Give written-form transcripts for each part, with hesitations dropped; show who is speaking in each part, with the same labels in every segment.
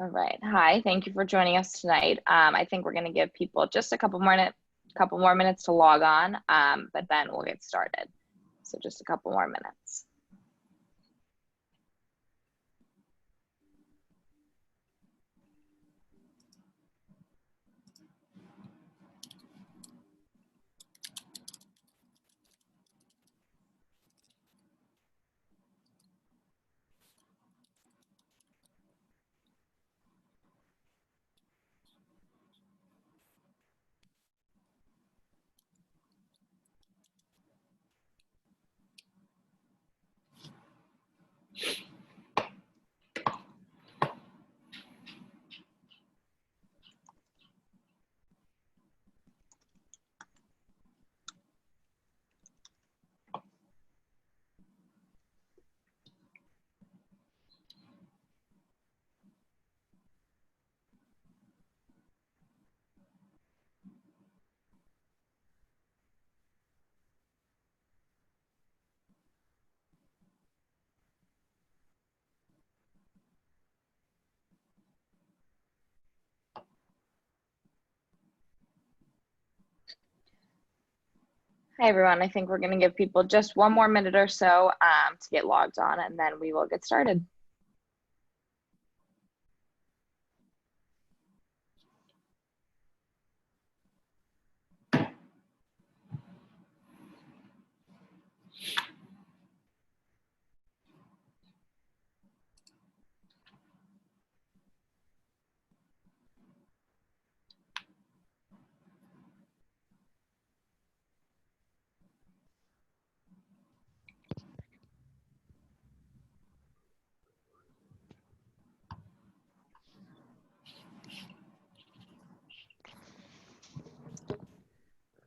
Speaker 1: All right. Hi, thank you for joining us tonight. I think we're going to give people just a couple more minutes to log on, but then we'll get started. So just a couple more minutes. Hi, everyone. I think we're going to give people just one more minute or so to get logged on, and then we will get started.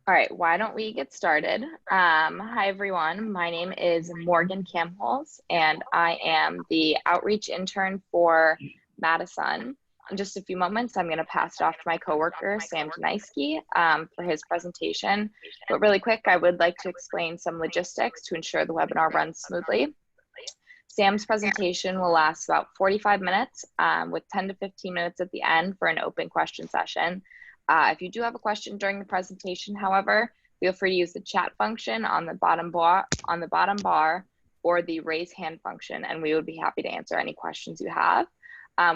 Speaker 1: All right, why don't we get started? Hi, everyone. My name is Morgan Camholes, and I am the outreach intern for MadiSUN. In just a few moments, I'm going to pass it off to my coworker, Sam Deniski, for his presentation. But really quick, I would like to explain some logistics to ensure the webinar runs smoothly. Sam's presentation will last about 45 minutes with 10 to 15 minutes at the end for an open question session. If you do have a question during the presentation, however, feel free to use the chat function on the bottom bar or the raise hand function, and we would be happy to answer any questions you have.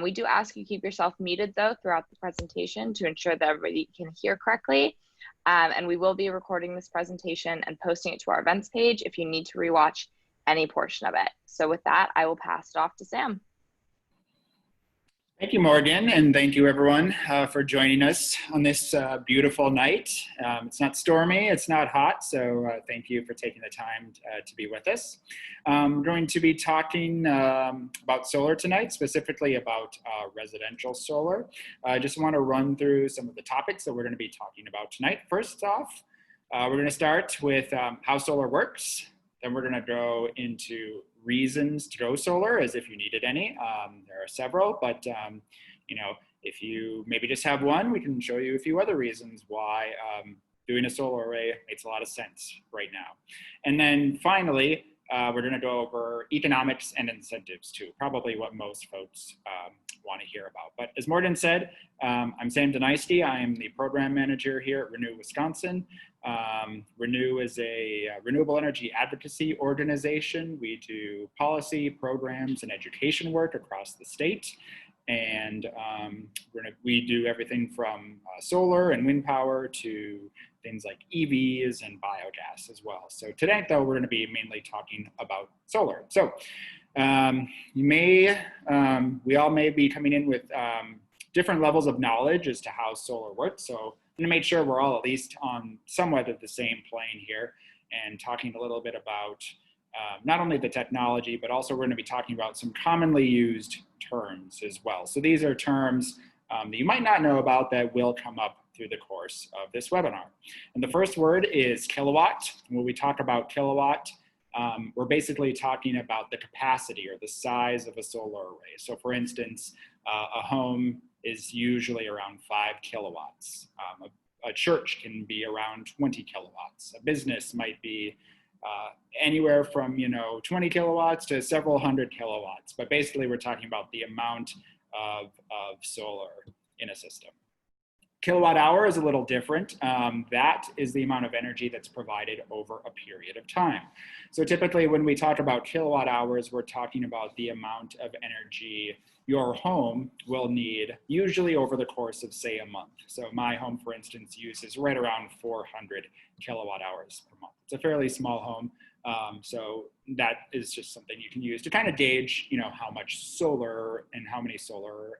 Speaker 1: We do ask you keep yourself muted though throughout the presentation to ensure that everybody can hear correctly. And we will be recording this presentation and posting it to our events page if you need to rewatch any portion of it. So with that, I will pass it off to Sam.
Speaker 2: Thank you, Morgan, and thank you everyone for joining us on this beautiful night. It's not stormy, it's not hot, so thank you for taking the time to be with us. We're going to be talking about solar tonight, specifically about residential solar. I just want to run through some of the topics that we're going to be talking about tonight. First off, we're going to start with how solar works. Then we're going to go into reasons to go solar, as if you needed any. There are several, but you know, if you maybe just have one, we can show you a few other reasons why doing a solar array makes a lot of sense right now. And then finally, we're going to go over economics and incentives too, probably what most folks want to hear about. But as Morgan said, I'm Sam Deniski. I am the program manager here at Renew Wisconsin. Renew is a renewable energy advocacy organization. We do policy, programs, and education work across the state. And we do everything from solar and wind power to things like EVs and biogas as well. So today, though, we're going to be mainly talking about solar. So we all may be coming in with different levels of knowledge as to how solar works. So I'm going to make sure we're all at least on somewhat of the same plane here and talking a little bit about not only the technology, but also we're going to be talking about some commonly used terms as well. So these are terms that you might not know about that will come up through the course of this webinar. And the first word is kilowatt. When we talk about kilowatt, we're basically talking about the capacity or the size of a solar array. So for instance, a home is usually around 5 kilowatts. A church can be around 20 kilowatts. A business might be anywhere from 20 kilowatts to several hundred kilowatts. But basically we're talking about the amount of solar in a system. Kilowatt hour is a little different. That is the amount of energy that's provided over a period of time. So typically when we talk about kilowatt hours, we're talking about the amount of energy your home will need, usually over the course of, say, a month. So my home, for instance, uses right around 400 kilowatt hours per month. It's a fairly small home. So that is just something you can use to kind of gauge, how much solar and how many solar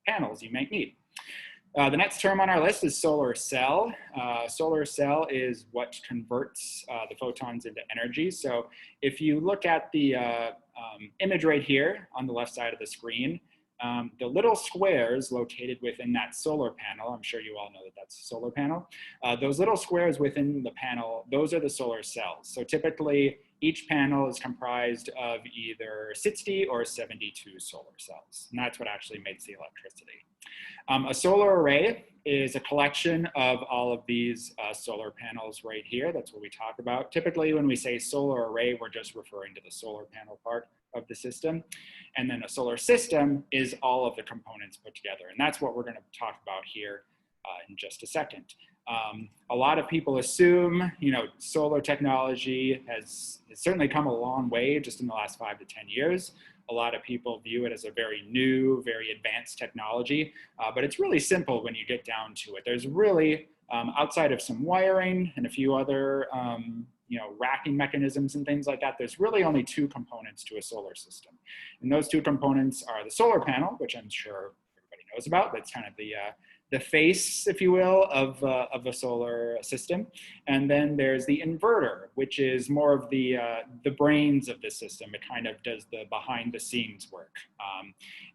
Speaker 2: panels you might need. The next term on our list is solar cell. Solar cell is what converts the photons into energy. So if you look at the image right here on the left side of the screen, the little squares located within that solar panel, I'm sure you all know that that's a solar panel. Those little squares within the panel, those are the solar cells. So typically each panel is comprised of either 60 or 72 solar cells, and that's what actually makes the electricity. A solar array is a collection of all of these solar panels right here. That's what we talk about. Typically when we say solar array, we're just referring to the solar panel part of the system. And then a solar system is all of the components put together. And that's what we're going to talk about here in just a second. A lot of people assume, solar technology has certainly come a long way just in the last 5 to 10 years. A lot of people view it as a very new, very advanced technology, but it's really simple when you get down to it. There's really, outside of some wiring and a few other, racking mechanisms and things like that, there's really only 2 components to a solar system. And those 2 components are the solar panel, which I'm sure everybody knows about. That's kind of the face, if you will, of a solar system. And then there's the inverter, which is more of the brains of the system. It kind of does the behind the scenes work.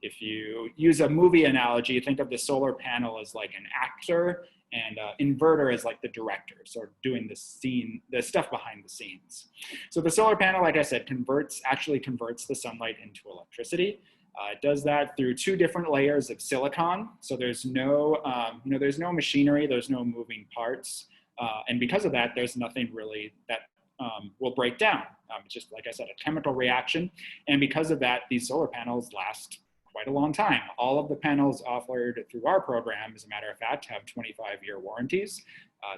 Speaker 2: If you use a movie analogy, think of the solar panel as like an actor, and inverter is like the director, sort of doing the stuff behind the scenes. So the solar panel, like I said, actually converts the sunlight into electricity. It does that through 2 different layers of silicon. So there's no, there's no machinery, there's no moving parts. And because of that, there's nothing really that will break down. It's just, like I said, a chemical reaction. And because of that, these solar panels last quite a long time. All of the panels offered through our program, as a matter of fact, have 25-year warranties.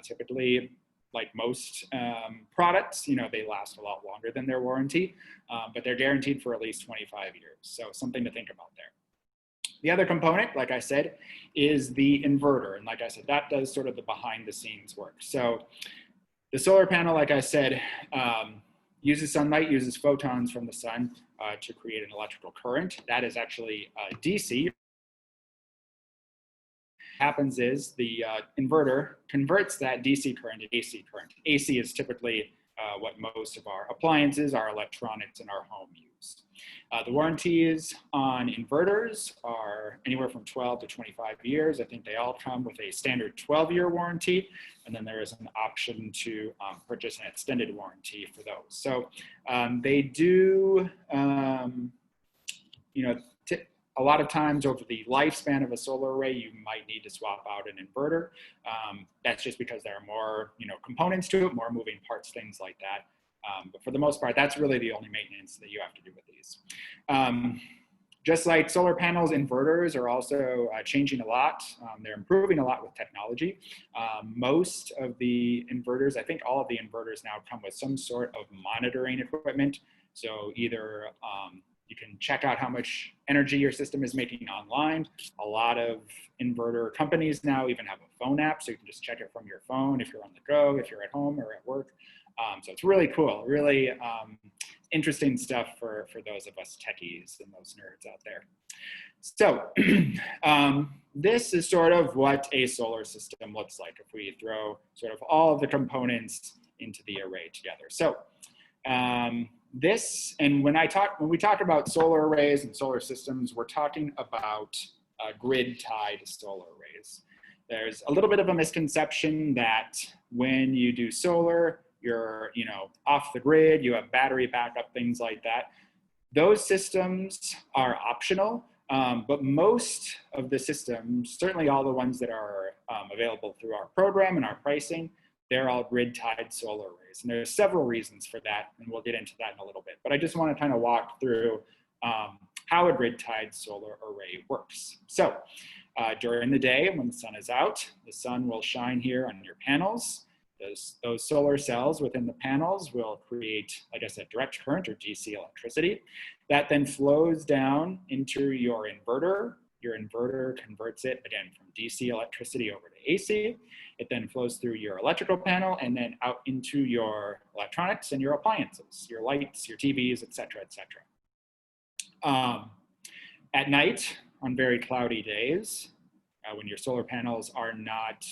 Speaker 2: Typically, like most products, they last a lot longer than their warranty, but they're guaranteed for at least 25 years. So something to think about there. The other component, like I said, is the inverter. And like I said, that does sort of the behind the scenes work. So the solar panel, like I said, uses sunlight, uses photons from the sun to create an electrical current. That is actually DC. Happens is the inverter converts that DC current to AC current. AC is typically what most of our appliances, our electronics in our home use. The warranties on inverters are anywhere from 12 to 25 years. I think they all come with a standard 12-year warranty, and then there is an option to purchase an extended warranty for those. So they do, a lot of times over the lifespan of a solar array, you might need to swap out an inverter. That's just because there are more, components to it, more moving parts, things like that. But for the most part, that's really the only maintenance that you have to do with these. Just like solar panels, inverters are also changing a lot. They're improving a lot with technology. Most of the inverters, I think all of the inverters now come with some sort of monitoring equipment. So either you can check out how much energy your system is making online. A lot of inverter companies now even have a phone app, so you can just check it from your phone if you're on the go, if you're at home or at work. So it's really cool, really interesting stuff for those of us techies and those nerds out there. So this is sort of what a solar system looks like if we throw sort of all of the components into the array together. So when we talk about solar arrays and solar systems, we're talking about grid-tied solar arrays. There's a little bit of a misconception that when you do solar, you're off the grid, you have battery backup, things like that. Those systems are optional, but most of the systems, certainly all the ones that are available through our program and our pricing, they're all grid-tied solar arrays. And there's several reasons for that, and we'll get into that in a little bit. But I just want to kind of walk through how a grid-tied solar array works. So during the day when the sun is out, the sun will shine here on your panels. Those solar cells within the panels will create, like I said, direct current or DC electricity. That then flows down into your inverter. Your inverter converts it again from DC electricity over to AC. It then flows through your electrical panel and then out into your electronics and your appliances, your lights, your TVs, et cetera, et cetera. At night, on very cloudy days, when your solar panels are not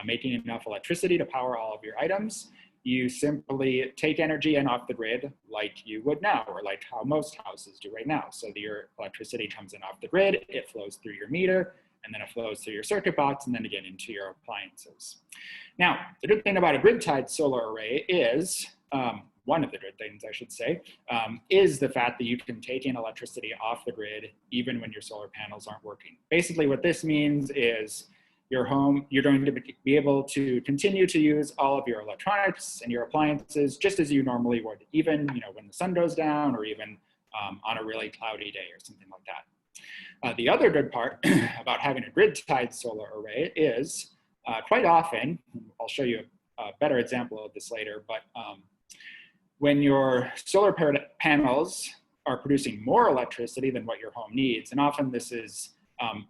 Speaker 2: making enough electricity to power all of your items, you simply take energy and off the grid like you would now, or like how most houses do right now. So your electricity comes in off the grid, it flows through your meter, and then it flows through your circuit box, and then again into your appliances. Now, the good thing about a grid-tied solar array is, one of the good things I should say, is the fact that you can take in electricity off the grid even when your solar panels aren't working. Basically what this means is your home, you're going to be able to continue to use all of your electronics and your appliances just as you normally would, even when the sun goes down or even on a really cloudy day or something like that. The other good part about having a grid-tied solar array is quite often, I'll show you a better example of this later, but when your solar panels are producing more electricity than what your home needs, and often this is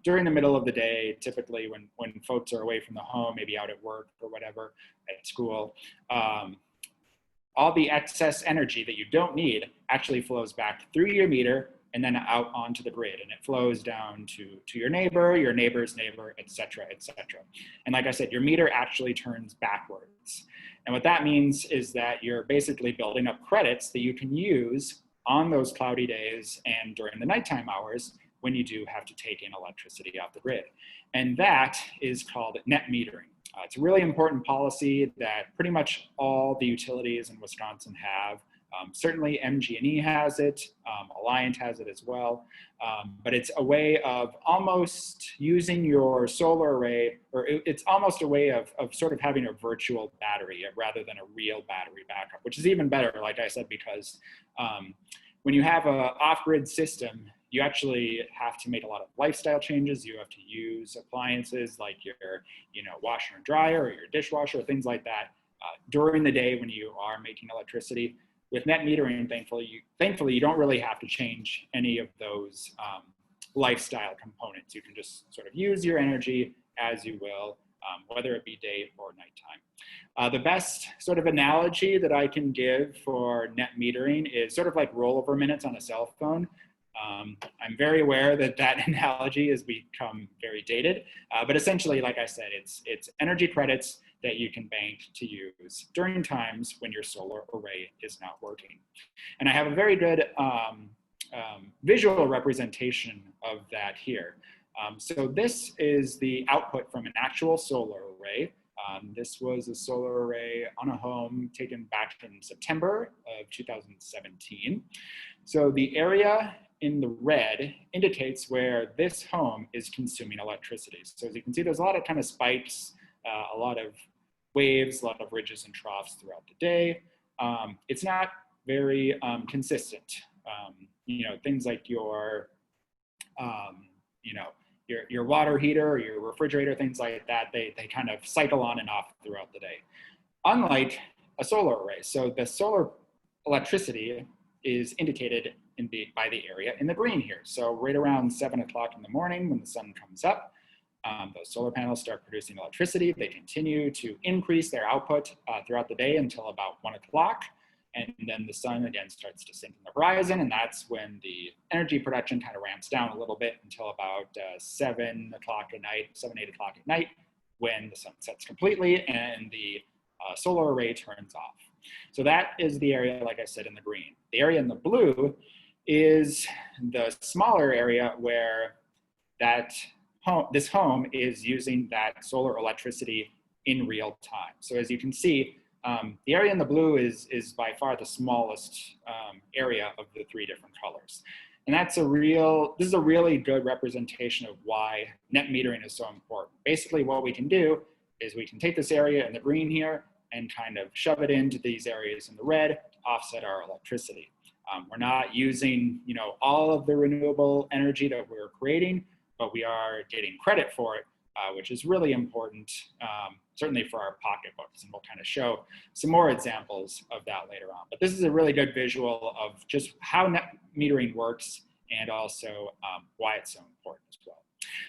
Speaker 2: during the middle of the day, typically when folks are away from the home, maybe out at work or whatever, at school, all the excess energy that you don't need actually flows back through your meter and then out onto the grid, and it flows down to your neighbor, your neighbor's neighbor, et cetera, et cetera. And like I said, your meter actually turns backwards. And what that means is that you're basically building up credits that you can use on those cloudy days and during the nighttime hours when you do have to take in electricity off the grid. And that is called net metering. It's a really important policy that pretty much all the utilities in Wisconsin have. Certainly MG&E has it, Alliant has it as well, but it's a way of almost using your solar array, or it's almost a way of sort of having a virtual battery rather than a real battery backup, which is even better, like I said, because when you have an off-grid system, you actually have to make a lot of lifestyle changes. You have to use appliances like your washer and dryer or your dishwasher, things like that during the day when you are making electricity. With net metering, thankfully, you don't really have to change any of those lifestyle components. You can just sort of use your energy as you will, whether it be day or nighttime. The best sort of analogy that I can give for net metering is sort of like rollover minutes on a cell phone. I'm very aware that that analogy has become very dated, but essentially, like I said, it's energy credits that you can bank to use during times when your solar array is not working. And I have a very good visual representation of that here. So this is the output from an actual solar array. This was a solar array on a home taken back in September of 2017. So the area in the red indicates where this home is consuming electricity. So as you can see, there's a lot of kind of spikes, a lot of waves, a lot of ridges and troughs throughout the day. It's not very consistent. Things like your water heater or your refrigerator, things like that, they kind of cycle on and off throughout the day. Unlike a solar array. So the solar electricity is indicated by the area in the green here. So right around 7 o'clock in the morning when the sun comes up, those solar panels start producing electricity. They continue to increase their output throughout the day until about 1 o'clock. And then the sun again starts to sink in the horizon. And that's when the energy production kind of ramps down a little bit until about 7 o'clock at night, 7, 8 o'clock at night, when the sun sets completely and the solar array turns off. So that is the area, like I said, in the green. The area in the blue is the smaller area where this home is using that solar electricity in real time. So as you can see, the area in the blue is by far the smallest area of the three different colors. And this is a really good representation of why net metering is so important. Basically what we can do is we can take this area in the green here and kind of shove it into these areas in the red to offset our electricity. We're not using, all of the renewable energy that we're creating, but we are getting credit for it, which is really important, certainly for our pocketbooks. And we'll kind of show some more examples of that later on. But this is a really good visual of just how net metering works and also why it's so important as well.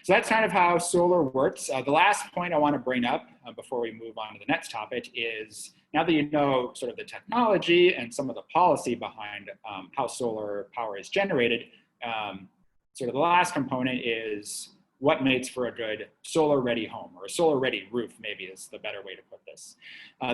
Speaker 2: So that's kind of how solar works. The last point I want to bring up before we move on to the next topic is, now that you know sort of the technology and some of the policy behind how solar power is generated, sort of the last component is what makes for a good solar-ready home, or a solar-ready roof, maybe is the better way to put this.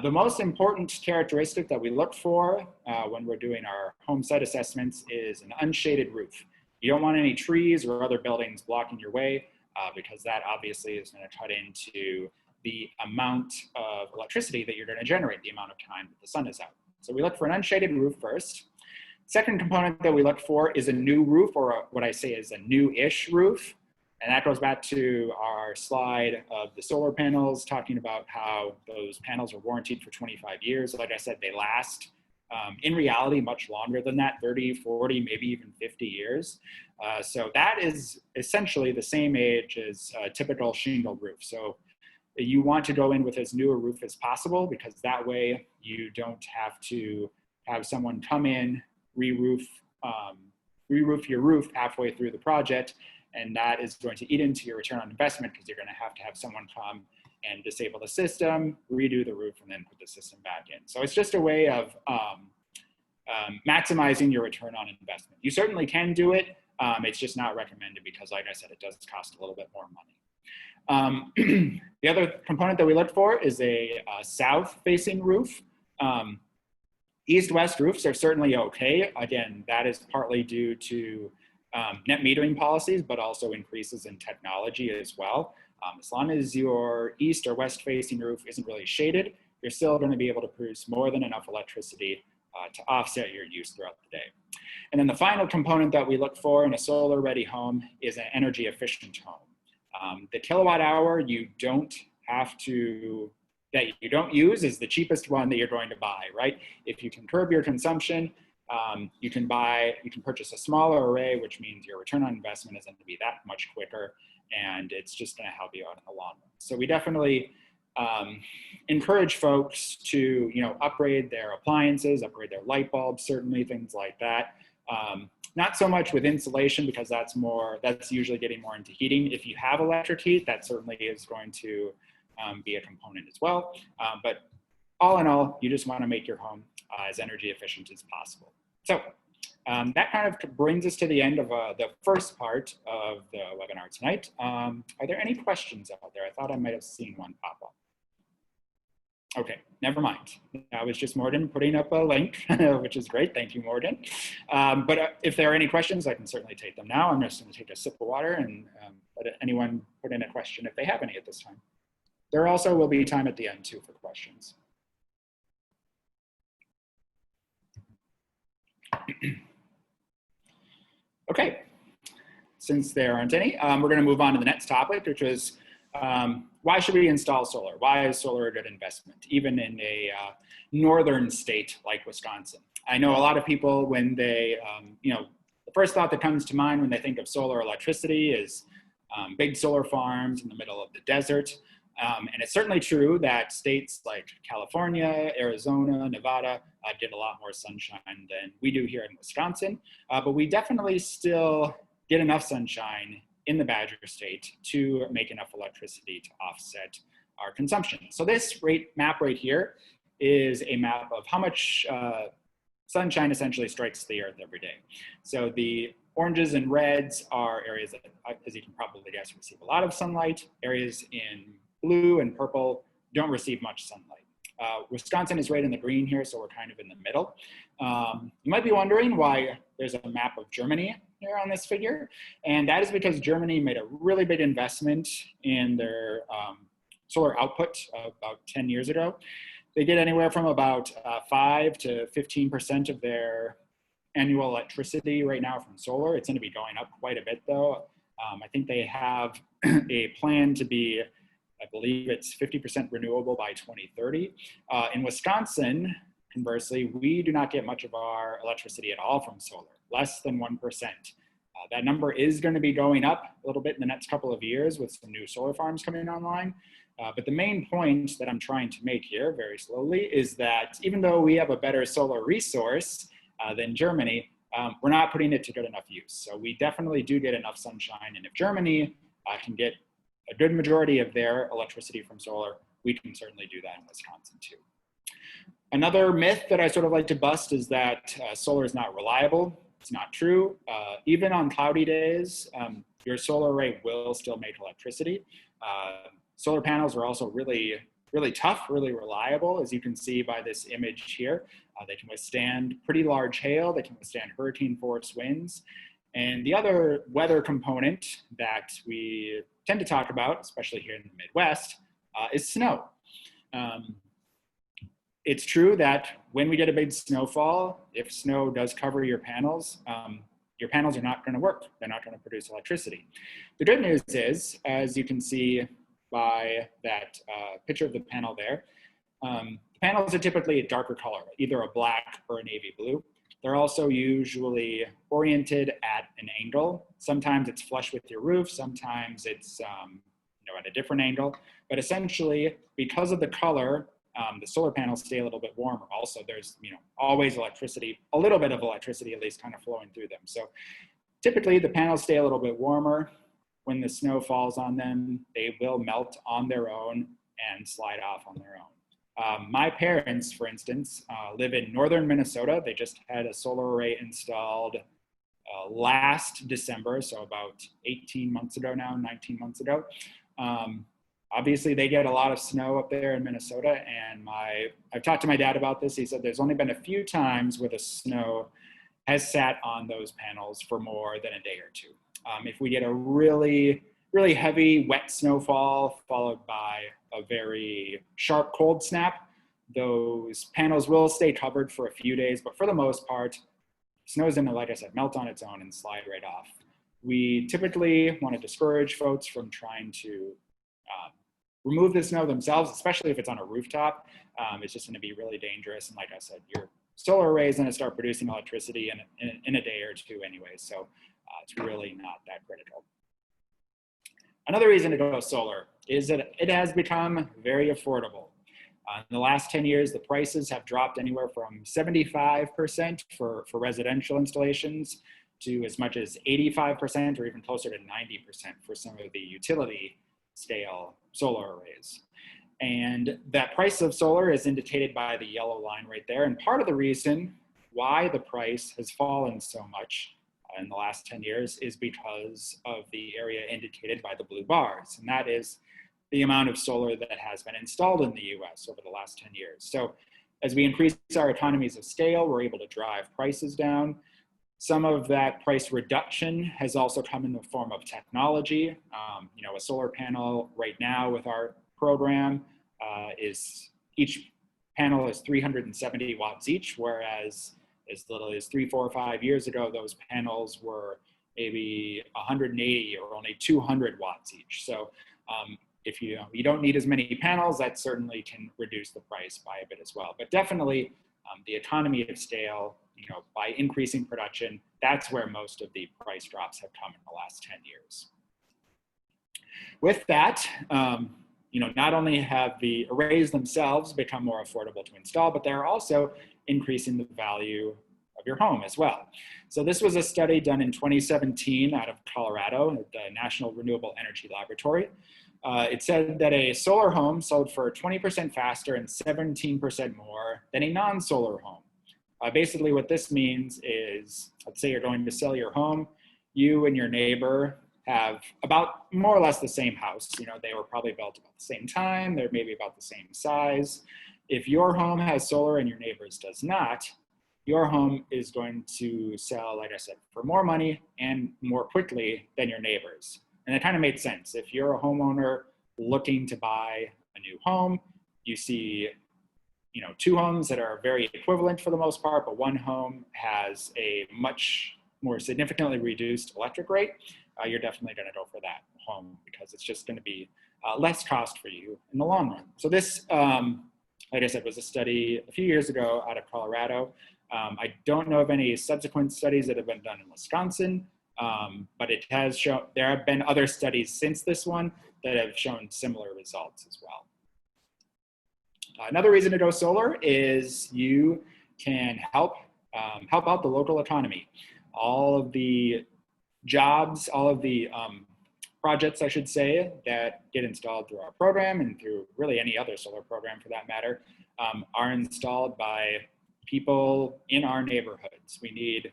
Speaker 2: The most important characteristic that we look for when we're doing our home site assessments is an unshaded roof. You don't want any trees or other buildings blocking your way, because that obviously is going to cut into the amount of electricity that you're going to generate, the amount of time that the sun is out. So we look for an unshaded roof first. Second component that we look for is a new roof, or what I say is a new-ish roof. And that goes back to our slide of the solar panels, talking about how those panels are warranted for 25 years. Like I said, they last, in reality, much longer than that, 30, 40, maybe even 50 years. So that is essentially the same age as a typical shingle roof. So you want to go in with as new a roof as possible, because that way you don't have to have someone come in, re-roof your roof halfway through the project, and that is going to eat into your return on investment, because you're going to have someone come and disable the system, redo the roof, and then put the system back in. So it's just a way of maximizing your return on investment. You certainly can do it. It's just not recommended because, like I said, it does cost a little bit more money. The other component that we look for is a south-facing roof. East-west roofs are certainly okay. Again, that is partly due to net metering policies, but also increases in technology as well. As long as your east or west-facing roof isn't really shaded, you're still going to be able to produce more than enough electricity to offset your use throughout the day. And then the final component that we look for in a solar-ready home is an energy-efficient home. The kilowatt hour you don't use is the cheapest one that you're going to buy, right? If you can curb your consumption, you can purchase a smaller array, which means your return on investment is going to be that much quicker, and it's just going to help you out in the long run. So we definitely encourage folks to, upgrade their appliances, upgrade their light bulbs, certainly things like that. Not so much with insulation, because that's usually getting more into heating. If you have electric heat, that certainly is going to be a component as well. But all in all, you just want to make your home as energy efficient as possible. So that kind of brings us to the end of the first part of the webinar tonight. Are there any questions out there? I thought I might have seen one pop up. Okay, never mind. That was just Morgan putting up a link, which is great. Thank you, Morgan. But if there are any questions, I can certainly take them now. I'm just going to take a sip of water and let anyone put in a question if they have any at this time. There also will be time at the end, too, for questions. Okay, since there aren't any, we're going to move on to the next topic, which is why should we install solar? Why is solar a good investment, even in a northern state like Wisconsin? I know a lot of people, when they, the first thought that comes to mind when they think of solar electricity is big solar farms in the middle of the desert. And it's certainly true that states like California, Arizona, Nevada get a lot more sunshine than we do here in Wisconsin. But we definitely still get enough sunshine in the Badger State to make enough electricity to offset our consumption. So this map right here is a map of how much sunshine essentially strikes the earth every day. So the oranges and reds are areas that, as you can probably guess, receive a lot of sunlight. Areas in blue and purple don't receive much sunlight. Wisconsin is right in the green here, so we're kind of in the middle. You might be wondering why there's a map of Germany here on this figure, and that is because Germany made a really big investment in their solar output about 10 years ago. They get anywhere from about 5 to 15% of their annual electricity right now from solar. It's going to be going up quite a bit, though. I think they have a plan to be, I believe it's 50% renewable by 2030. In Wisconsin, Conversely, we do not get much of our electricity at all from solar, less than 1%. That number is going to be going up a little bit in the next couple of years with some new solar farms coming online. But the main point that I'm trying to make here very slowly is that even though we have a better solar resource than Germany, we're not putting it to good enough use. So we definitely do get enough sunshine. And if Germany can get a good majority of their electricity from solar, we can certainly do that in Wisconsin too. Another myth that I sort of like to bust is that solar is not reliable. It's not true. Even on cloudy days, your solar array will still make electricity. Solar panels are also really tough, really reliable, as you can see by this image here. They can withstand pretty large hail. They can withstand hurricane force winds. And the other weather component that we tend to talk about, especially here in the Midwest, is snow. It's true that when we get a big snowfall, if snow does cover your panels are not going to work. They're not going to produce electricity. The good news is, as you can see by that picture of the panel there, panels are typically a darker color, either a black or a navy blue. They're also usually oriented at an angle. Sometimes it's flush with your roof, sometimes it's at a different angle. But essentially, because of the color, the solar panels stay a little bit warmer. Also, there's always electricity, a little bit of electricity at least kind of flowing through them. So typically the panels stay a little bit warmer. When the snow falls on them, they will melt on their own and slide off on their own. My parents, for instance, live in northern Minnesota. They just had a solar array installed last December, so about 18 months ago now, 19 months ago. Obviously, they get a lot of snow up there in Minnesota, and I've talked to my dad about this. He said there's only been a few times where the snow has sat on those panels for more than a day or two. If we get a really heavy, wet snowfall followed by a very sharp cold snap, those panels will stay covered for a few days, but for the most part, snow's going to, like I said, melt on its own and slide right off. We typically want to discourage folks from trying to remove the snow themselves, especially if it's on a rooftop. It's just going to be really dangerous. And like I said, your solar array is going to start producing electricity in a day or two anyway. So it's really not that critical. Another reason to go solar is that it has become very affordable. In the last 10 years, the prices have dropped anywhere from 75% for residential installations to as much as 85% or even closer to 90% for some of the utility scale solar arrays. And that price of solar is indicated by the yellow line right there. And part of the reason why the price has fallen so much in the last 10 years is because of the area indicated by the blue bars. And that is the amount of solar that has been installed in the US over the last 10 years. So as we increase our economies of scale, we're able to drive prices down. Some of that price reduction has also come in the form of technology. A solar panel right now with our program each panel is 370 watts each, whereas as little as 3, 4, 5 years ago, those panels were maybe 180 or only 200 watts each. So if you don't need as many panels, that certainly can reduce the price by a bit as well. But definitely the economy of scale, by increasing production, that's where most of the price drops have come in the last 10 years. With that, not only have the arrays themselves become more affordable to install, but they're also increasing the value of your home as well. So this was a study done in 2017 out of Colorado at the National Renewable Energy Laboratory. It said that a solar home sold for 20% faster and 17% more than a non-solar home. Basically what this means is, let's say you're going to sell your home, you and your neighbor have about more or less the same house. They were probably built about the same time, they're maybe about the same size. If your home has solar and your neighbor's does not, your home is going to sell, like I said, for more money and more quickly than your neighbor's. And it kind of made sense. If you're a homeowner looking to buy a new home, you see two homes that are very equivalent for the most part, but one home has a much more significantly reduced electric rate, you're definitely going to go for that home because it's just going to be less cost for you in the long run. So this like I said, was a study a few years ago out of Colorado. I don't know of any subsequent studies that have been done in Wisconsin, but it has shown, there have been other studies since this one that have shown similar results as well. Another reason to go solar is you can help out the local economy. All of the jobs, all of the projects, I should say, that get installed through our program and through really any other solar program for that matter, are installed by people in our neighborhoods. We need,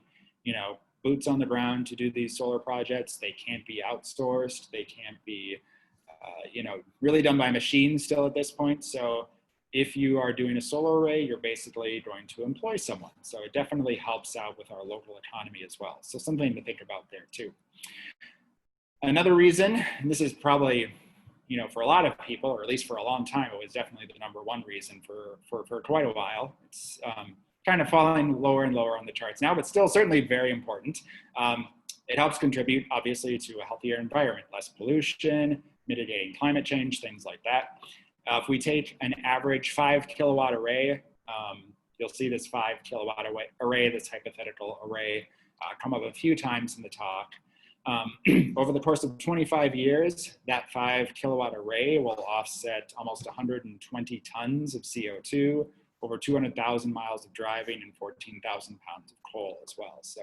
Speaker 2: boots on the ground to do these solar projects. They can't be outsourced. They can't be, really done by machines still at this point. So if you are doing a solar array, you're basically going to employ someone. So it definitely helps out with our local economy as well. So something to think about there too. Another reason, and this is probably, for a lot of people, or at least for a long time, it was definitely the number one reason for quite a while. It's kind of falling lower and lower on the charts now, but still certainly very important. It helps contribute, obviously, to a healthier environment, less pollution, mitigating climate change, things like that. If we take an average 5 kilowatt array, you'll see this 5 kilowatt array, this hypothetical array, come up a few times in the talk. Over the course of 25 years, that 5 kilowatt array will offset almost 120 tons of CO2, over 200,000 miles of driving, and 14,000 pounds of coal as well. So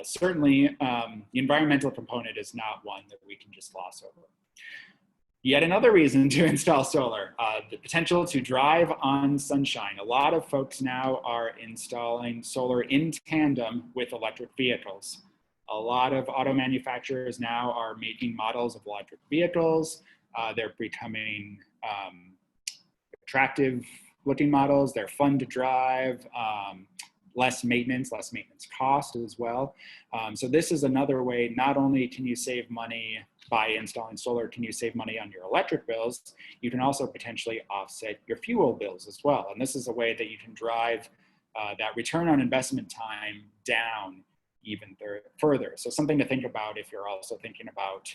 Speaker 2: certainly the environmental component is not one that we can just gloss over. Yet another reason to install solar, the potential to drive on sunshine. A lot of folks now are installing solar in tandem with electric vehicles. A lot of auto manufacturers now are making models of electric vehicles. They're becoming attractive looking models. They're fun to drive, less maintenance cost as well. So this is another way, not only can you save money by installing solar, can you save money on your electric bills, you can also potentially offset your fuel bills as well. And this is a way that you can drive that return on investment time down even further. So something to think about if you're also thinking about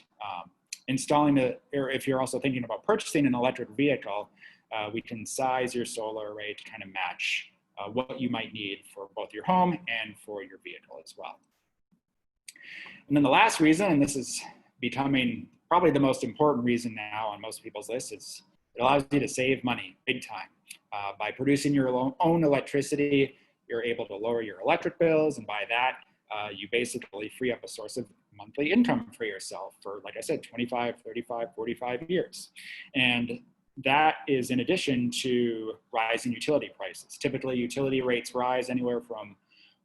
Speaker 2: or if you're also thinking about purchasing an electric vehicle, we can size your solar array to kind of match what you might need for both your home and for your vehicle as well. And then the last reason, and this is becoming probably the most important reason now on most people's lists, is it allows you to save money big time. By producing your own electricity, you're able to lower your electric bills, and by that, you basically free up a source of monthly income for yourself for, like I said, 25, 35, 45 years. And that is in addition to rising utility prices. Typically, utility rates rise anywhere from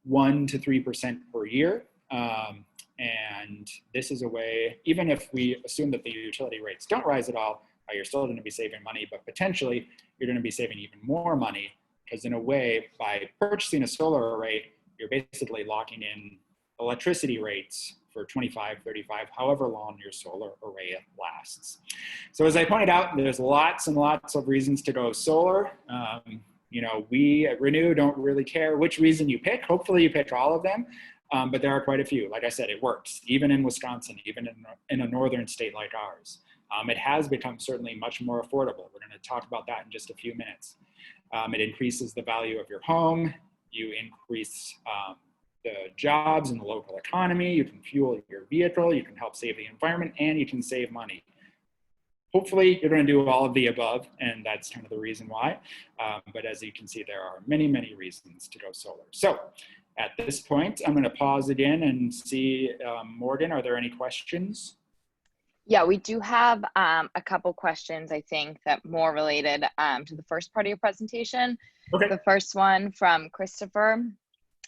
Speaker 2: 1% to 3% per year. And this is a way, even if we assume that the utility rates don't rise at all, you're still going to be saving money, but potentially you're going to be saving even more money, because in a way, by purchasing a solar array, you're basically locking in electricity rates for 25, 35, however long your solar array lasts. So as I pointed out, there's lots and lots of reasons to go solar. We at Renew don't really care which reason you pick. Hopefully you pick all of them, but there are quite a few. Like I said, it works, even in Wisconsin, even in a northern state like ours. It has become certainly much more affordable. We're going to talk about that in just a few minutes. It increases the value of your home. You increase the jobs in the local economy. You can fuel your vehicle. You can help save the environment, and you can save money. Hopefully, you're going to do all of the above, and that's kind of the reason why. But as you can see, there are many, many reasons to go solar. So at this point, I'm going to pause again and see, Morgan, are there any questions?
Speaker 1: Yeah, we do have a couple questions, I think, that more related to the first part of your presentation.
Speaker 2: Okay.
Speaker 1: The first one from Christopher.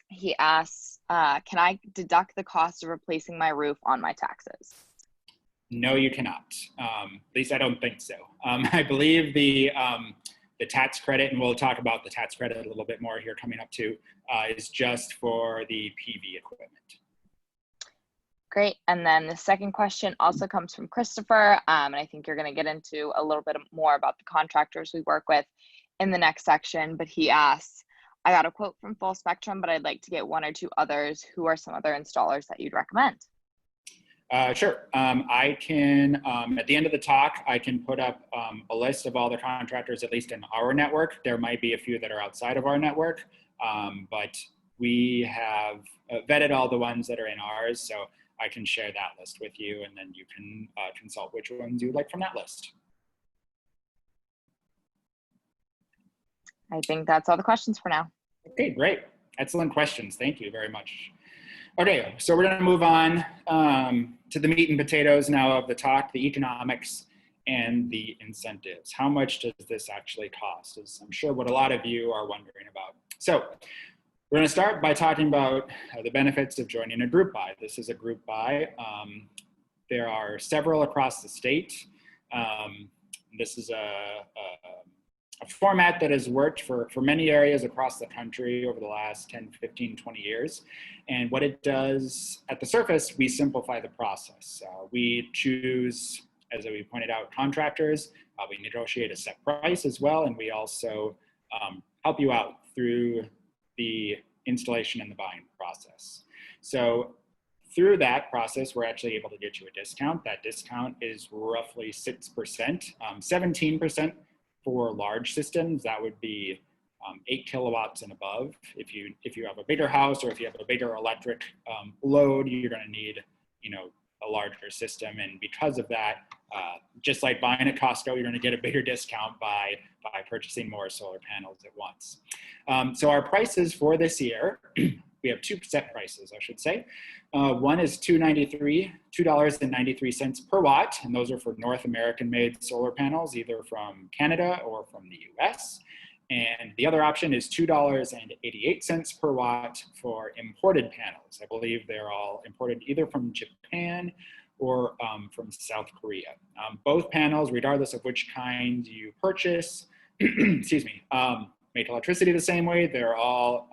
Speaker 1: He asks, can I deduct the cost of replacing my roof on my taxes?
Speaker 2: No, you cannot. At least I don't think so. I believe the tax credit, and we'll talk about the tax credit a little bit more here coming up too, is just for the PV equipment.
Speaker 1: Great. And then the second question also comes from Christopher. And I think you're going to get into a little bit more about the contractors we work with in the next section. But he asks, I got a quote from Full Spectrum, but I'd like to get one or two others. Who are some other installers that you'd recommend?
Speaker 2: Sure. I can, at the end of the talk, I can put up a list of all the contractors, at least in our network. There might be a few that are outside of our network, but we have vetted all the ones that are in ours. So I can share that list with you, and then you can consult which ones you would like from that list.
Speaker 1: I think that's all the questions for now.
Speaker 2: Okay, great. Excellent questions. Thank you very much. Okay, so we're going to move on to the meat and potatoes now of the talk, the economics and the incentives. How much does this actually cost? Is I'm sure what a lot of you are wondering about. So we're going to start by talking about the benefits of joining a group buy. This is a group buy. There are several across the state. This is a format that has worked for many areas across the country over the last 10, 15, 20 years. And what it does at the surface, we simplify the process. We choose, as we pointed out, contractors. We negotiate a set price as well. And we also help you out through the installation and the buying process. So through that process, we're actually able to get you a discount. That discount is roughly 6%, 17% for large systems. That would be 8 kilowatts and above. If you have a bigger house or if you have a bigger electric load, you're going to need, a larger system. And because of that, just like buying at Costco, you're going to get a bigger discount by purchasing more solar panels at once. So our prices for this year, we have two set prices, I should say. One is $2.93 per watt, and those are for North American-made solar panels, either from Canada or from the US. And the other option is $2.88 per watt for imported panels. I believe they're all imported either from Japan or from South Korea. Both panels, regardless of which kind you purchase, excuse me, make electricity the same way. They're all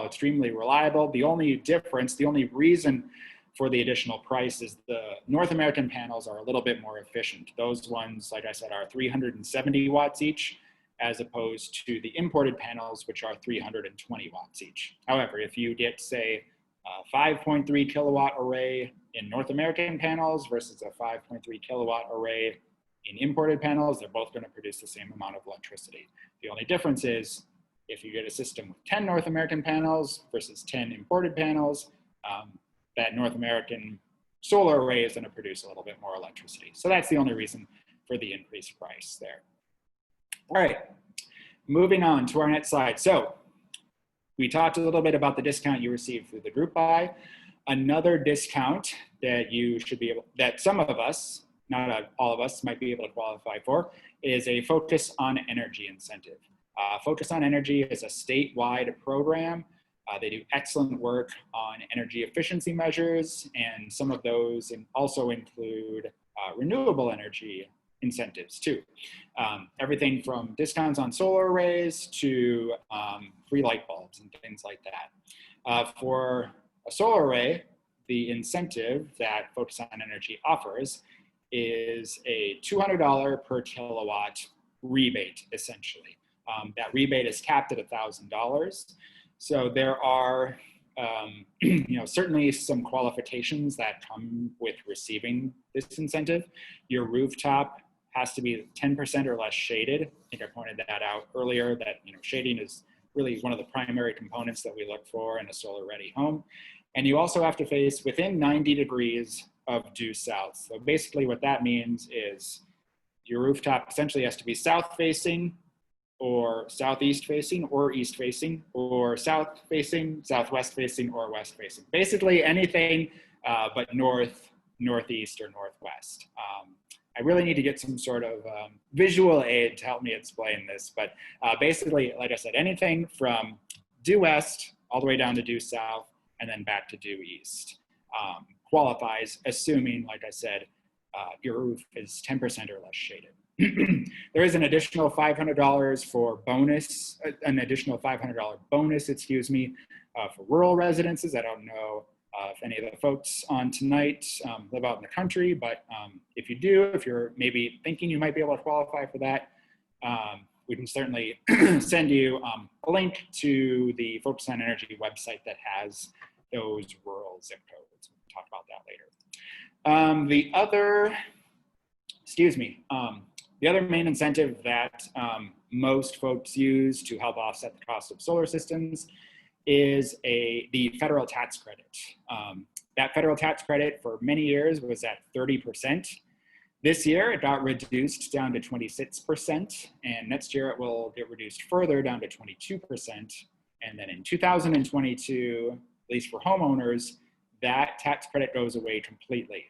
Speaker 2: extremely reliable. The only difference, the only reason for the additional price is the North American panels are a little bit more efficient. Those ones, like I said, are 370 watts each, as opposed to the imported panels, which are 320 watts each. However, if you get, say, a 5.3 kilowatt array in North American panels versus a 5.3 kilowatt array in imported panels, they're both going to produce the same amount of electricity. The only difference is if you get a system with 10 North American panels versus 10 imported panels, that North American solar array is going to produce a little bit more electricity. So that's the only reason for the increased price there. All right, moving on to our next slide. So we talked a little bit about the discount you received through the group buy. Another discount that you should be able, that some of us, not all of us, might be able to qualify for, is a Focus on Energy incentive. Focus on Energy is a statewide program. They do excellent work on energy efficiency measures, and some of those also include renewable energy incentives too. Everything from discounts on solar arrays to free light bulbs and things like that. For a solar array, the incentive that Focus on Energy offers is a $200 per kilowatt rebate, essentially. That rebate is capped at $1,000. So there are, certainly some qualifications that come with receiving this incentive. Your rooftop has to be 10% or less shaded. I think I pointed that out earlier, that shading is really one of the primary components that we look for in a solar-ready home. And you also have to face within 90 degrees of due south. So basically what that means is your rooftop essentially has to be south-facing, or southeast facing, or east facing, or south facing, southwest facing, or west facing. Basically anything but north, northeast, or northwest. I really need to get some sort of visual aid to help me explain this, but basically, like I said, anything from due west all the way down to due south and then back to due east qualifies, assuming, like I said, your roof is 10% or less shaded. There is an additional $500 for bonus, an additional $500 bonus, for rural residences. I don't know if any of the folks on tonight live out in the country, but if you do, if you're maybe thinking you might be able to qualify for that, we can certainly send you a link to the Focus on Energy website that has those rural zip codes. We'll talk about that later. The other, excuse me, the other main incentive that most folks use to help offset the cost of solar systems is the federal tax credit. That federal tax credit for many years was at 30%. This year, it got reduced down to 26%, and next year it will get reduced further down to 22%. And then in 2022, at least for homeowners, that tax credit goes away completely.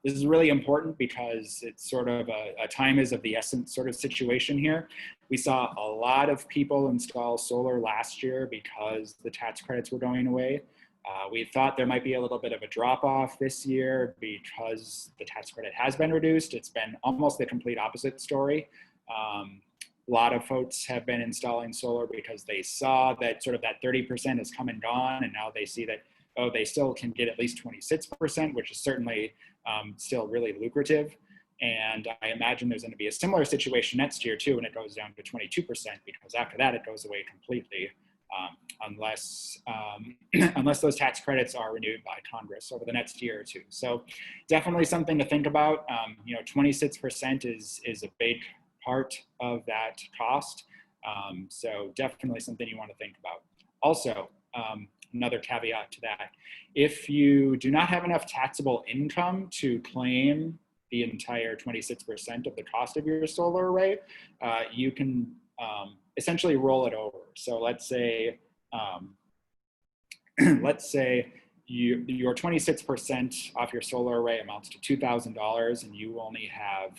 Speaker 2: This is really important because it's sort of a time is of the essence sort of situation here. We saw a lot of people install solar last year because the tax credits were going away. We thought there might be a little bit of a drop off this year because the tax credit has been reduced. It's been almost the complete opposite story. A lot of folks have been installing solar because they saw that sort of that 30% has come and gone, and now they see that, oh, they still can get at least 26%, which is certainly still really lucrative. And I imagine there's going to be a similar situation next year too, when it goes down to 22%, because after that it goes away completely, unless those tax credits are renewed by Congress over the next year or two. So definitely something to think about. 26% is a big part of that cost. So definitely something you want to think about. Also, another caveat to that, if you do not have enough taxable income to claim the entire 26% of the cost of your solar array, you can essentially roll it over. So let's say your 26% off your solar array amounts to $2,000 and you only have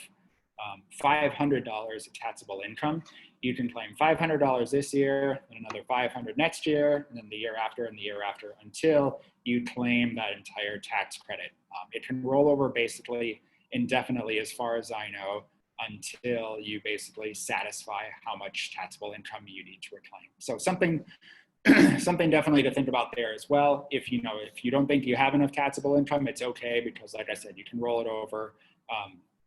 Speaker 2: $500 of taxable income. You can claim $500 this year, and another $500 next year, and then the year after and the year after, until you claim that entire tax credit. It can roll over basically indefinitely, as far as I know, until you basically satisfy how much taxable income you need to reclaim. So something definitely to think about there as well. If you don't think you have enough taxable income, it's okay, because like I said, you can roll it over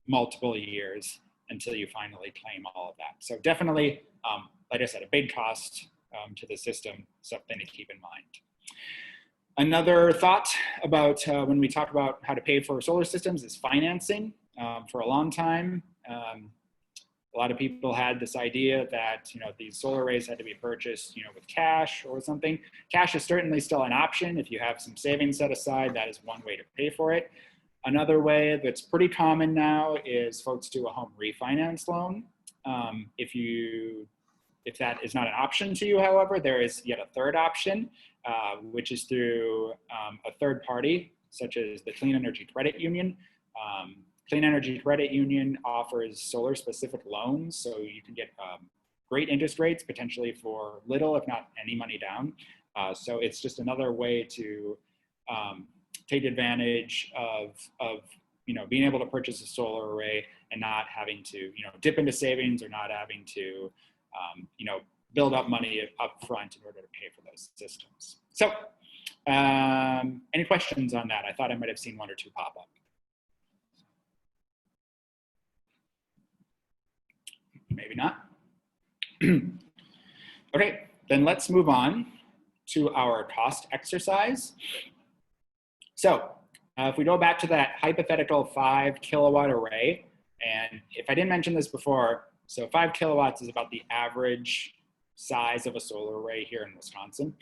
Speaker 2: multiple years until you finally claim all of that. So definitely, like I said, a big cost to the system, something to keep in mind. Another thought about when we talk about how to pay for solar systems is financing. For a long time, a lot of people had this idea that these solar arrays had to be purchased with cash or something. Cash is certainly still an option. If you have some savings set aside, that is one way to pay for it. Another way that's pretty common now is folks do a home refinance loan. If that is not an option to you, however, there is yet a third option, which is through a third party, such as the Clean Energy Credit Union. Clean Energy Credit Union offers solar-specific loans, so you can get great interest rates, potentially for little, if not any money down. So it's just another way to take advantage of being able to purchase a solar array and not having to dip into savings, or not having to build up money up front in order to pay for those systems. So any questions on that? I thought I might have seen one or two pop up. Maybe not. Okay, then let's move on to our cost exercise. So if we go back to that hypothetical 5 kilowatt array, and if I didn't mention this before, so 5 kilowatts is about the average size of a solar array here in Wisconsin.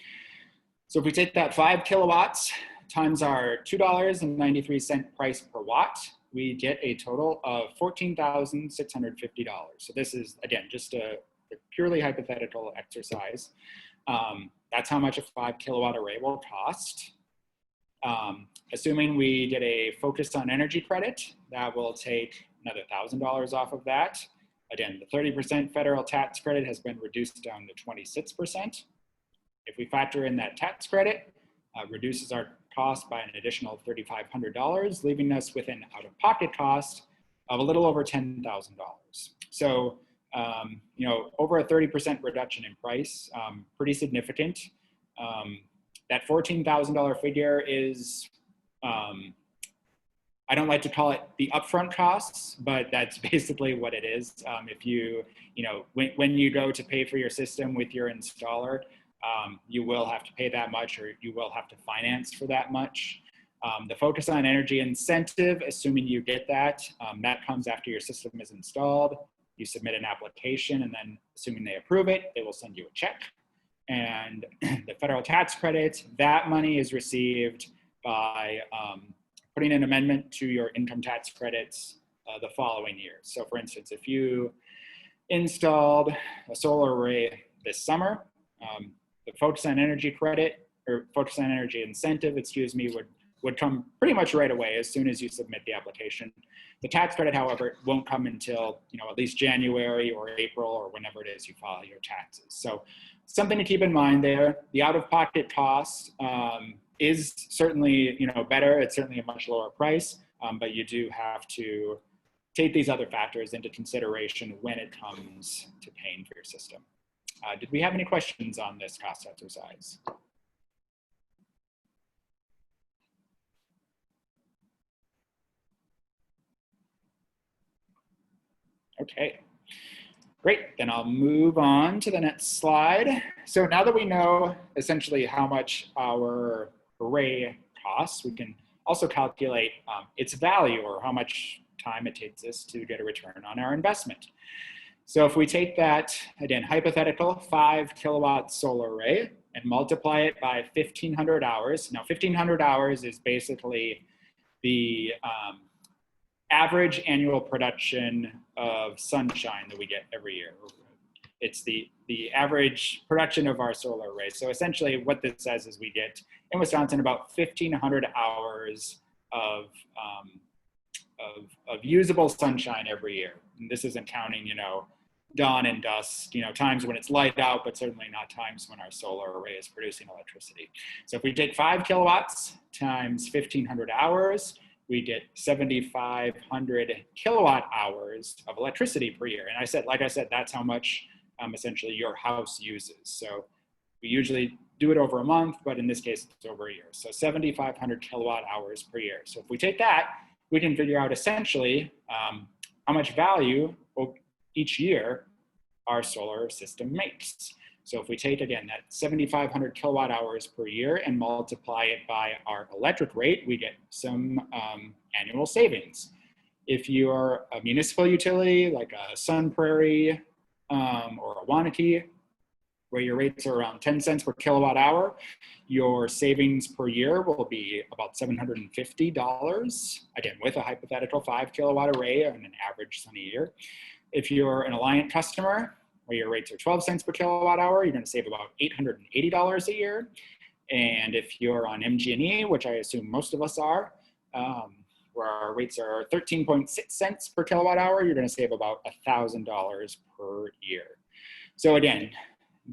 Speaker 2: So if we take that 5 kilowatts times our $2.93 price per watt, we get a total of $14,650. So this is, again, just a purely hypothetical exercise. That's how much a 5 kilowatt array will cost. Assuming we get a focus on energy credit, that will take another $1,000 off of that. Again, the 30% federal tax credit has been reduced down to 26%. If we factor in that tax credit, reduces our cost by an additional $3,500, leaving us with an out-of-pocket cost of a little over $10,000. So, over a 30% reduction in price, pretty significant. That $14,000 figure is, I don't like to call it the upfront costs, but that's basically what it is. If when you go to pay for your system with your installer, you will have to pay that much, or you will have to finance for that much. The focus on energy incentive, assuming you get that, that comes after your system is installed. You submit an application, and then assuming they approve it, they will send you a check. And the federal tax credit, that money is received by putting an amendment to your income tax credits the following year. So for instance, if you installed a solar array this summer, the focus on energy credit, or focus on energy incentive, excuse me, would come pretty much right away as soon as you submit the application. The tax credit, however, won't come until, at least January or April or whenever it is you file your taxes. So something to keep in mind there. The out-of-pocket cost is certainly, better. It's certainly a much lower price, but you do have to take these other factors into consideration when it comes to paying for your system. Did we have any questions on this cost exercise? Okay, great. Then I'll move on to the next slide. So now that we know essentially how much our array costs, we can also calculate its value, or how much time it takes us to get a return on our investment. So if we take that, again, hypothetical 5 kilowatt solar array and multiply it by 1,500 hours. Now 1,500 hours is basically the average annual production of sunshine that we get every year. It's the average production of our solar array. So essentially what this says is we get in Wisconsin about 1,500 hours of usable sunshine every year. And this isn't counting, dawn and dusk, times when it's light out, but certainly not times when our solar array is producing electricity. So if we take 5 kilowatts times 1,500 hours, we get 7,500 kilowatt hours of electricity per year. And like I said, that's how much essentially your house uses. So we usually do it over a month, but in this case, it's over a year. So 7,500 kilowatt hours per year. So if we take that, we can figure out essentially how much value each year our solar system makes. So if we take, again, that 7,500 kilowatt hours per year and multiply it by our electric rate, we get some annual savings. If you're a municipal utility, like a Sun Prairie or a Wanakee, where your rates are around 10 cents per kilowatt hour, your savings per year will be about $750, again, with a hypothetical 5 kilowatt array on an average sunny year. If you're an Alliant customer, where your rates are 12 cents per kilowatt hour, you're going to save about $880 a year. And if you're on MG&E, which I assume most of us are, where our rates are 13.6 cents per kilowatt hour, you're going to save about $1,000 per year. So again,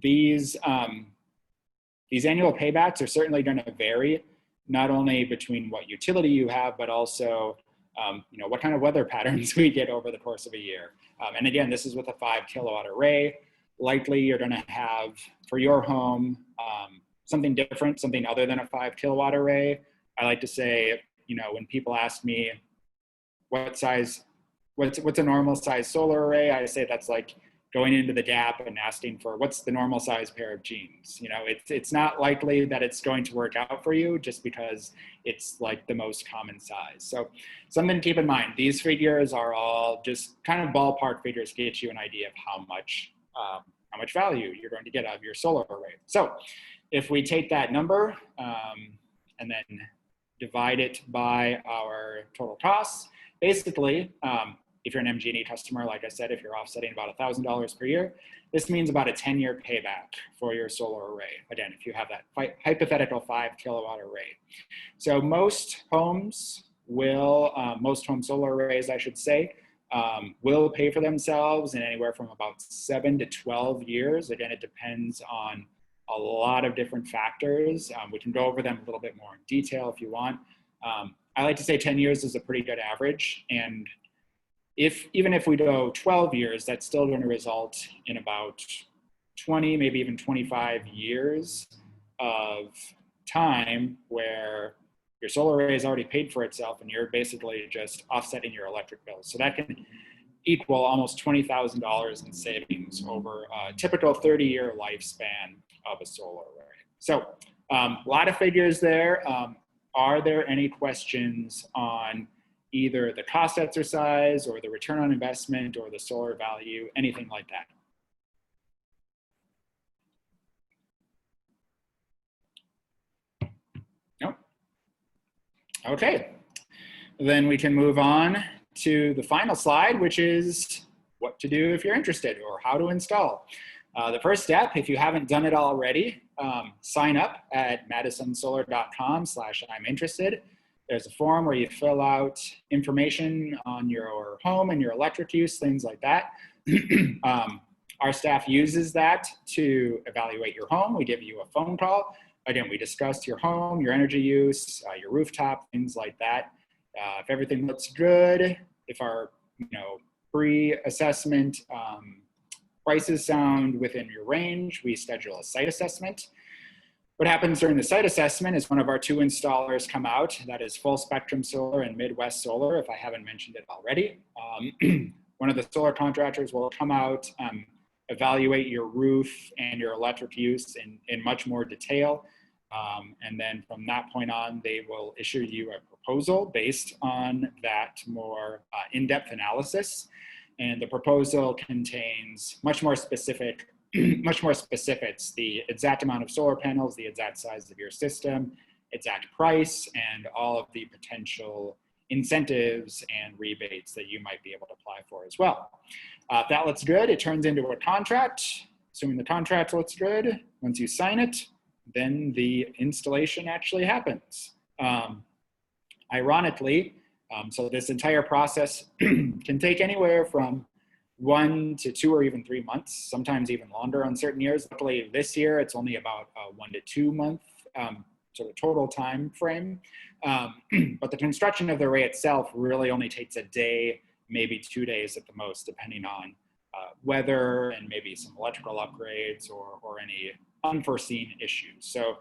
Speaker 2: these annual paybacks are certainly going to vary, not only between what utility you have, but also what kind of weather patterns we get over the course of a year. And again, this is with a 5 kilowatt array. Likely you're going to have, for your home, something different, something other than a 5 kilowatt array. I like to say, when people ask me what's a normal size solar array, I say that's like going into the Gap and asking for what's the normal size pair of jeans. It's not likely that it's going to work out for you just because it's like the most common size. So something to keep in mind, these figures are all just kind of ballpark figures to get you an idea of how much value you're going to get out of your solar array. So if we take that number and then divide it by our total costs, basically, if you're an MG&E customer, like I said, if you're offsetting about $1,000 per year, this means about a 10-year payback for your solar array. Again, if you have that hypothetical 5 kilowatt array. So most homes will, most home solar arrays, I should say, will pay for themselves in anywhere from about 7 to 12 years. Again, it depends on a lot of different factors. We can go over them a little bit more in detail if you want. I like to say 10 years is a pretty good average. And even if we go 12 years, that's still going to result in about 20, maybe even 25 years of time where your solar array has already paid for itself and you're basically just offsetting your electric bills. So that can equal almost $20,000 in savings over a typical 30-year lifespan of a solar array. So a lot of figures there. are there any questions on either the cost exercise or the return on investment or the solar value, anything like that? Nope. Okay, then we can move on to the final slide, which is what to do if you're interested or how to install. The first step, if you haven't done it already, sign up at MadiSUNsolar.com/I'm interested. There's a form where you fill out information on your home and your electric use, things like that. Our staff uses that to evaluate your home. We give you a phone call. Again, we discuss your home, your energy use, your rooftop, things like that. If everything looks good, if our pre-assessment prices sound within your range, we schedule a site assessment. What happens during the site assessment is one of our 2 installers come out. That is Full Spectrum Solar and Midwest Solar, if I haven't mentioned it already. One of the solar contractors will come out, evaluate your roof and your electric use in much more detail. And then from that point on, they will issue you a proposal based on that more in-depth analysis. And the proposal contains much more specifics, the exact amount of solar panels, the exact size of your system, exact price, and all of the potential incentives and rebates that you might be able to apply for as well. If that looks good, it turns into a contract. Assuming the contract looks good, once you sign it, then the installation actually happens. Ironically, so this entire process can take anywhere from 1 to 2 or even 3 months, sometimes even longer on certain years. Luckily this year, it's only about a 1 to 2 month sort of total time frame. But the construction of the array itself really only takes a day, maybe 2 days at the most, depending on weather and maybe some electrical upgrades or any unforeseen issues. So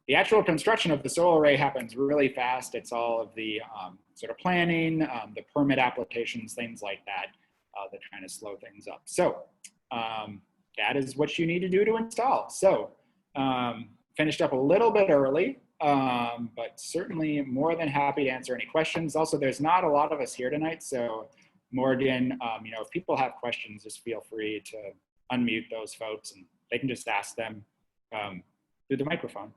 Speaker 2: the actual construction of the solar array happens really fast. It's all of the sort of planning, the permit applications, things like that, that kind of slow things up. So that is what you need to do to install. So finished up a little bit early, but certainly more than happy to answer any questions. Also, there's not a lot of us here tonight, so Morgan, if people have questions, just feel free to unmute those folks and they can just ask them through the microphone.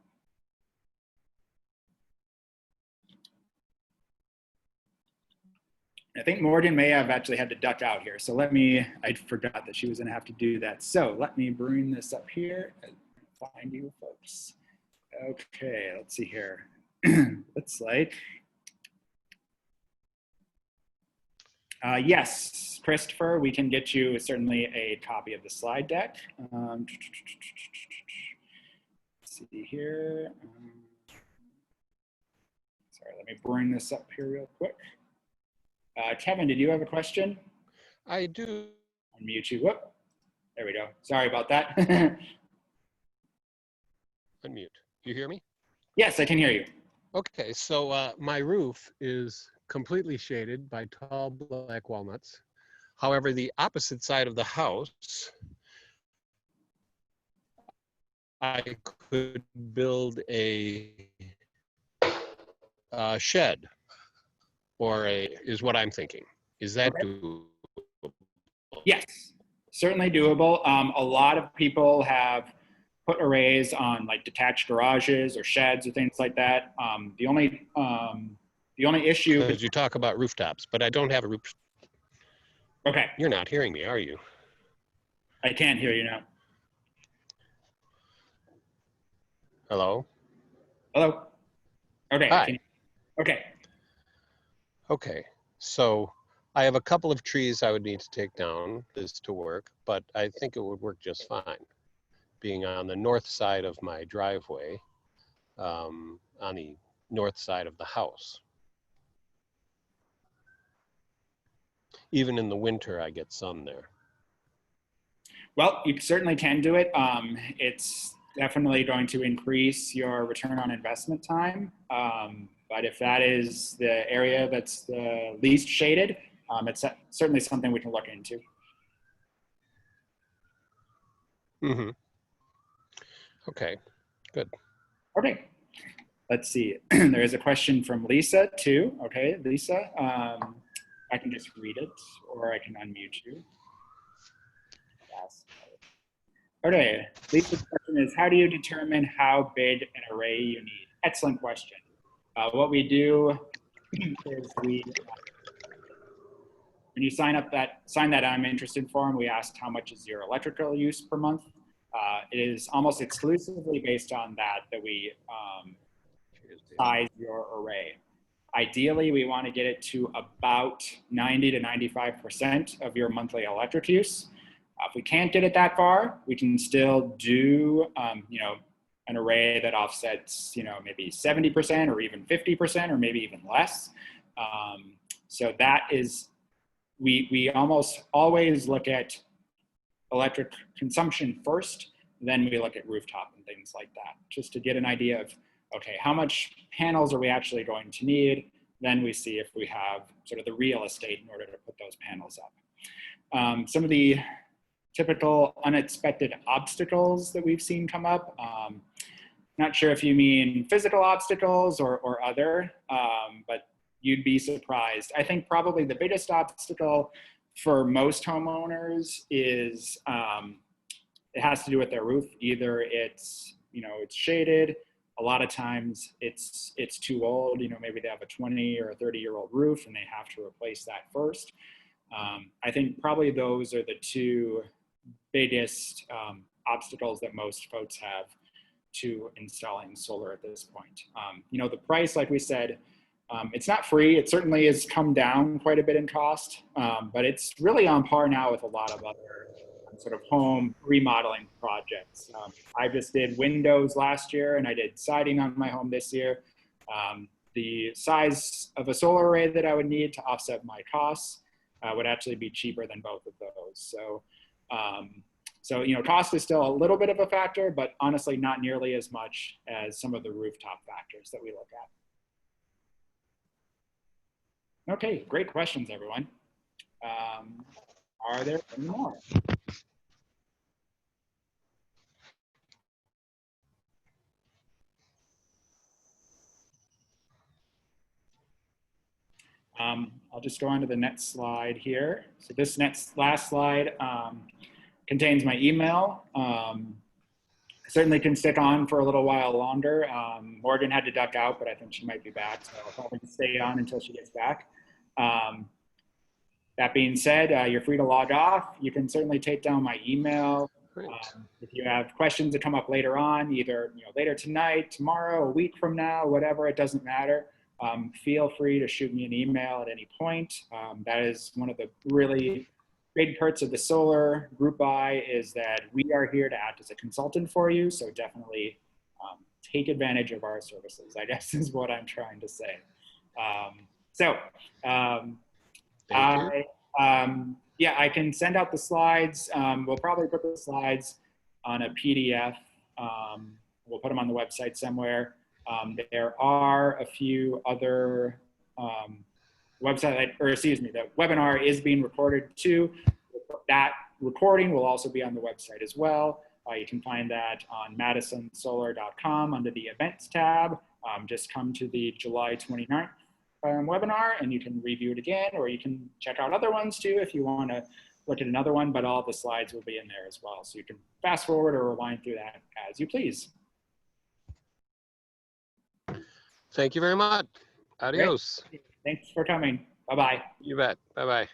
Speaker 2: I think Morgan may have actually had to duck out here. So I forgot that she was gonna have to do that. So let me bring this up here and find you folks. Okay, let's see here. Looks like, yes, Christopher, we can get you certainly a copy of the slide deck. Let's see here. Sorry, let me bring this up here real quick. Kevin, did you have a question?
Speaker 3: I do.
Speaker 2: Unmute you. Whoop. There we go. Sorry about that.
Speaker 3: Unmute. You hear me?
Speaker 2: Yes, I can hear you.
Speaker 3: Okay, so my roof is completely shaded by tall black walnuts. However, the opposite side of the house, I could build a shed, is what I'm thinking. Is that doable?
Speaker 2: Yes, certainly doable. A lot of people have put arrays on like detached garages or sheds or things like that. The only issue is
Speaker 3: you talk about rooftops, but I don't have a roof.
Speaker 2: Okay.
Speaker 3: You're not hearing me, are you?
Speaker 2: I can't hear you now.
Speaker 3: Hello?
Speaker 2: Hello? Okay.
Speaker 3: Hi.
Speaker 2: Okay.
Speaker 3: Okay, so I have a couple of trees I would need to take down this to work, but I think it would work just fine. Being on the north side of my driveway, on the north side of the house. Even in the winter, I get sun there.
Speaker 2: Well, you certainly can do it. It's definitely going to increase your return on investment time. But if that is the area that's the least shaded, it's certainly something we can look into.
Speaker 3: Mm-hmm. Okay, good.
Speaker 2: Okay. let's see. There is a question from Lisa too. Okay, Lisa, I can just read it or I can unmute you. Yes. Okay, Lisa's question is, how do you determine how big an array you need? Excellent question. What we do is when you sign that I'm interested form, we ask how much is your electrical use per month. It is almost exclusively based on that we size your array. Ideally, we want to get it to about 90 to 95% of your monthly electric use. If we can't get it that far, we can still do, an array that offsets, maybe 70% or even 50% or maybe even less. So that is, we almost always look at electric consumption first, then we look at rooftop and things like that, just to get an idea of, okay, how much panels are we actually going to need? Then we see if we have sort of the real estate in order to put those panels up. Some of the typical unexpected obstacles that we've seen come up, not sure if you mean physical obstacles or other, but you'd be surprised. I think probably the biggest obstacle for most homeowners is it has to do with their roof. Either it's shaded. A lot of times it's too old. Maybe they have a 20 or a 30-year-old roof and they have to replace that first. I think probably those are the two biggest obstacles that most folks have to installing solar at this point. The price, like we said, it's not free. It certainly has come down quite a bit in cost, but it's really on par now with a lot of other sort of home remodeling projects. I just did windows last year and I did siding on my home this year. The size of a solar array that I would need to offset my costs would actually be cheaper than both of those. So, cost is still a little bit of a factor, but honestly not nearly as much as some of the rooftop factors that we look at. Okay, great questions, everyone. Are there any more? I'll just go on to the next slide here. So this last slide contains my email. I certainly can stick on for a little while longer. Morgan had to duck out, but I think she might be back, so I'll probably stay on until she gets back. That being said, you're free to log off. You can certainly take down my email. If you have questions that come up later on, either later tonight, tomorrow, a week from now, whatever, it doesn't matter. Feel free to shoot me an email at any point. That is one of the really big perks of the solar group buy, is that we are here to act as a consultant for you. So definitely take advantage of our services, I guess is what I'm trying to say. Yeah, I can send out the slides. We'll probably put the slides on a PDF. We'll put them on the website somewhere. There are a few other the webinar is being recorded too. That recording will also be on the website as well. You can find that on MadiSUNsolar.com under the events tab. Just come to the July 29th webinar and you can review it again, or you can check out other ones too if you want to look at another one, but all the slides will be in there as well. So you can fast forward or rewind through that as you please.
Speaker 3: Thank you very much. Adios.
Speaker 2: Great. Thanks for coming. Bye-bye.
Speaker 3: You bet. Bye-bye.